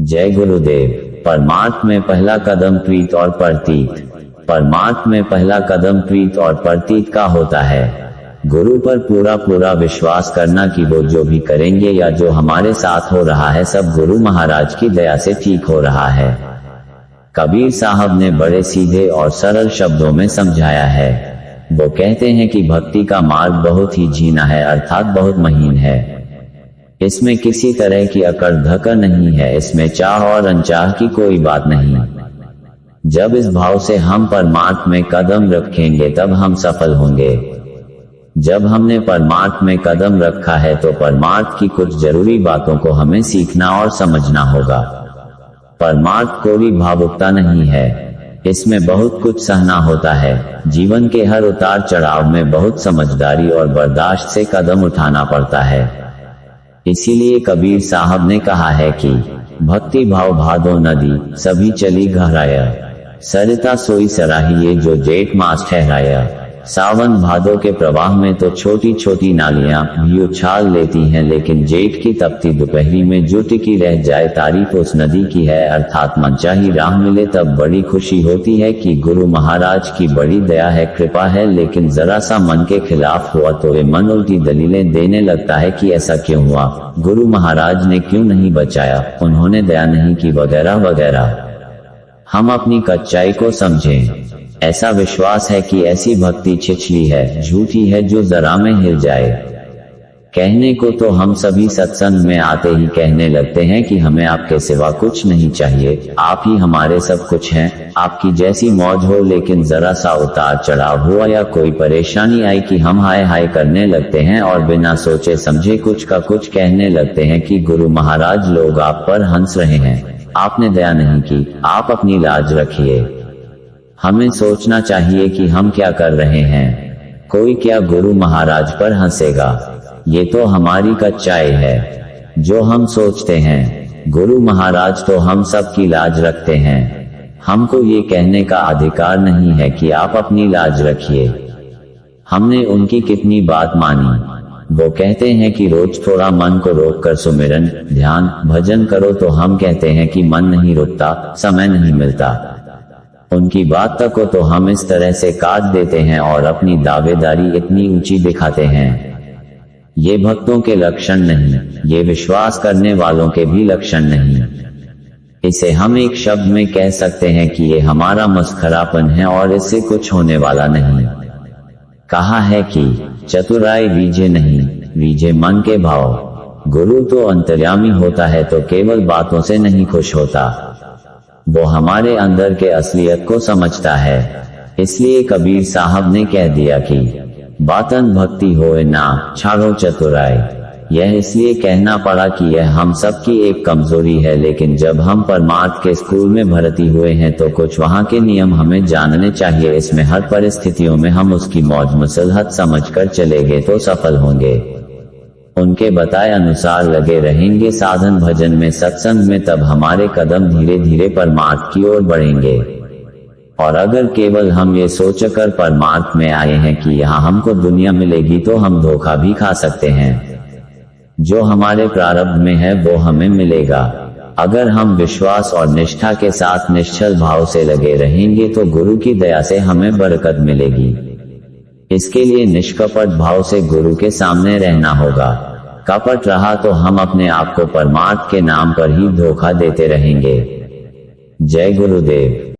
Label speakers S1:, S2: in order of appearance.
S1: जय गुरुदेव। परमार्थ में पहला कदम प्रीत और प्रतीत। परमार्थ में पहला कदम प्रीत और प्रतीत का होता है। गुरु पर पूरा विश्वास करना कि वो जो भी करेंगे या जो हमारे साथ हो रहा है सब गुरु महाराज की दया से ठीक हो रहा है। कबीर साहब ने बड़े सीधे और सरल शब्दों में समझाया है। वो कहते हैं कि भक्ति का मार्ग बहुत ही झीना है, अर्थात बहुत महीन है। इसमें किसी तरह की अकड़ धकड़ नहीं है, इसमें चाह और अनचाह की कोई बात नहीं। जब इस भाव से हम परमार्थ में कदम रखेंगे तब हम सफल होंगे। जब हमने परमार्थ में कदम रखा है तो परमार्थ की कुछ जरूरी बातों को हमें सीखना और समझना होगा। परमार्थ कोई भावुकता नहीं है, इसमें बहुत कुछ सहना होता है। जीवन के हर उतार चढ़ाव में बहुत समझदारी और बर्दाश्त से कदम उठाना पड़ता है। इसीलिए कबीर साहब ने कहा है कि भक्ति भाव भादो नदी सभी चली गहराया, सरिता सोई सराहिए जो जेठ मास ठहराया। सावन भादो के प्रवाह में तो छोटी छोटी नालियां भी उछाल लेती हैं, लेकिन जेठ की तपती दोपहरी में जो टिकी रह जाए तारीफ उस नदी की है। अर्थात मनचाही राह मिले तब बड़ी खुशी होती है कि गुरु महाराज की बड़ी दया है, कृपा है, लेकिन जरा सा मन के खिलाफ हुआ तो ये मन उल्टी दलीलें देने लगता है कि ऐसा क्यों हुआ, गुरु महाराज ने क्यों नहीं बचाया, उन्होंने दया नहीं की, वगैरह वगैरह। हम अपनी सच्चाई को समझें। ऐसा विश्वास है कि ऐसी भक्ति छिछली है, झूठी है, जो जरा में हिल जाए। कहने को तो हम सभी सत्संग में आते ही कहने लगते हैं कि हमें आपके सिवा कुछ नहीं चाहिए, आप ही हमारे सब कुछ हैं, आपकी जैसी मौज हो। लेकिन जरा सा उतार चढ़ाव हुआ या कोई परेशानी आई कि हम हाय हाय करने लगते हैं और बिना सोचे समझे कुछ का कुछ कहने लगते हैं कि गुरु महाराज लोग आप पर हंस रहे हैं, आपने दया नहीं की, आप अपनी लाज रखिए। हमें सोचना चाहिए कि हम क्या कर रहे हैं। कोई क्या गुरु महाराज पर हंसेगा, ये तो हमारी सच्चाई है जो हम सोचते हैं। गुरु महाराज तो हम सब की लाज रखते हैं। हमको ये कहने का अधिकार नहीं है कि आप अपनी लाज रखिए। हमने उनकी कितनी बात मानी। वो कहते हैं कि रोज थोड़ा मन को रोक कर सुमिरन ध्यान भजन करो, तो हम कहते हैं कि मन नहीं रुकता, समय नहीं मिलता। उनकी बात तक को तो हम इस तरह से काट देते हैं और अपनी दावेदारी इतनी ऊंची दिखाते हैं। ये भक्तों के लक्षण नहीं, ये विश्वास करने वालों के भी लक्षण नहीं। इसे हम एक शब्द में कह सकते हैं कि ये हमारा मस्खरापन है और इससे कुछ होने वाला नहीं। कहा है कि चतुराई रीझे नहीं, रीझे मन के भाव। गुरु तो अंतर्यामी होता है तो केवल बातों से नहीं खुश होता, वो हमारे अंदर के असलियत को समझता है। इसलिए कबीर साहब ने कह दिया कि बातन भक्ति होए ना छाड़ो चतुराई। यह इसलिए कहना पड़ा कि यह हम सब की एक कमजोरी है, लेकिन जब हम परमार्थ के स्कूल में भर्ती हुए हैं तो कुछ वहाँ के नियम हमें जानने चाहिए। इसमें हर परिस्थितियों में हम उसकी मौज मसलहत समझकर चलेंगे तो सफल होंगे। उनके बताए अनुसार लगे रहेंगे साधन भजन में सत्संग में, तब हमारे कदम धीरे धीरे परमार्थ की ओर बढ़ेंगे। और अगर केवल हम ये सोचकर परमार्थ में आए हैं कि यहाँ हमको दुनिया मिलेगी तो हम धोखा भी खा सकते हैं। जो हमारे प्रारब्ध में है वो हमें मिलेगा। अगर हम विश्वास और निष्ठा के साथ निश्चल भाव से लगे रहेंगे तो गुरु की दया से हमें बरकत मिलेगी। इसके लिए निष्कपट भाव से गुरु के सामने रहना होगा। कपट रहा तो हम अपने आप को परमार्थ के नाम पर ही धोखा देते रहेंगे। जय गुरुदेव।